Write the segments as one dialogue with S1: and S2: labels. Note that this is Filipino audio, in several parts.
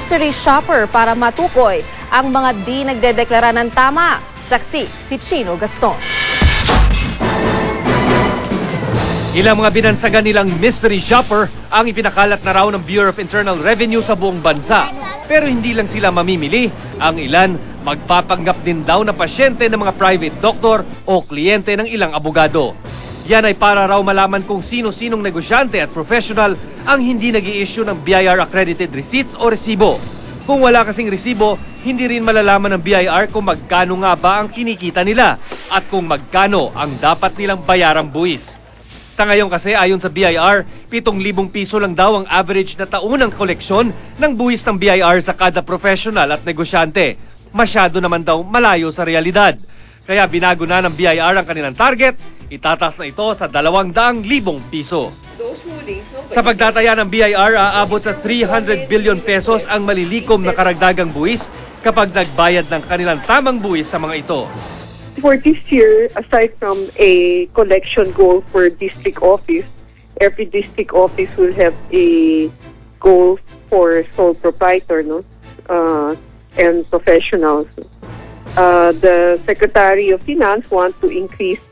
S1: mystery shopper para matukoy ang mga di nagdedeklara ng tama. Saksi si Chino Gaston.
S2: Ilang mga binansagan nilang mystery shopper ang ipinakalat na raw ng Bureau of Internal Revenue sa buong bansa. Pero hindi lang sila mamimili. Ang ilan, magpapanggap din daw na pasyente ng mga private doctor o kliyente ng ilang abogado. Yan ay para raw malaman kung sino-sinong negosyante at professional ang hindi nag-i-issue ng BIR accredited receipts o resibo. Kung wala kasing resibo, hindi rin malalaman ng BIR kung magkano nga ba ang kinikita nila at kung magkano ang dapat nilang bayarang buwis. Sa ngayon kasi ayon sa BIR, 7,000 piso lang daw ang average na taunang koleksyon ng buwis ng BIR sa kada professional at negosyante. Masyado naman daw malayo sa realidad. Kaya binago na ng BIR ang kanilang target, itataas na ito sa 200,000 piso. Sa pagtataya ng BIR, aabot sa 300 billion pesos ang malilikom na karagdagang buwis kapag nagbayad ng kanilang tamang buwis sa mga ito.
S3: For this year, aside from a collection goal per district office, every district office will have a goal for sole proprietor, and professionals. The Secretary of Finance wants to increase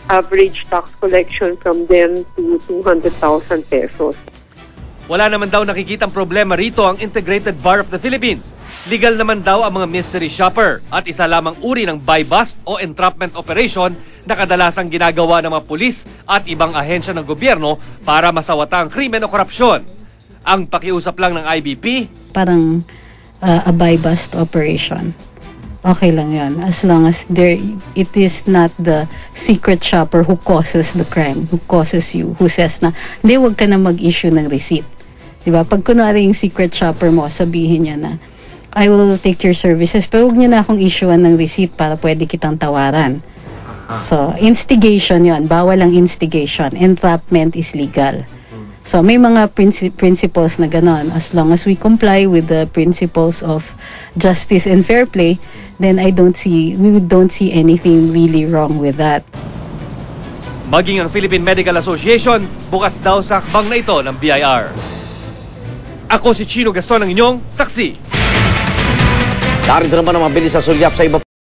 S3: average tax collection from them to 200,000 pesos.
S2: Wala naman daw nakikitang problema rito ang Integrated Bar of the Philippines. Legal naman daw ang mga mystery shopper at isa lamang uri ng buy-bust o entrapment operation na kadalasang ginagawa ng mga pulis at ibang ahensya ng gobyerno para masawata ang krimen o korupsyon. Ang pakiusap lang ng IBP,
S4: parang a buy-bust operation. Okay lang yan. As long as it is not the secret shopper who causes the crime, who causes you, who says na, hindi, wag ka na mag-issue ng receipt. Diba? Pag kunwari yung secret shopper mo, sabihin niya na, I will take your services, pero huwag niyo na akong issuean ng receipt para pwede kitang tawaran. So, instigation yon, bawal ang instigation. Entrapment is legal. So, may mga principles na ganon. As long as we comply with the principles of justice and fair play, then we don't see anything really wrong with that.
S2: Maging ang Philippine Medical Association, bukas daw sa hakbang na ito ng BIR. Ako si Chino Gaston, ang inyong saksi.
S5: Narito naman ang mabilis sa sulyap sa iba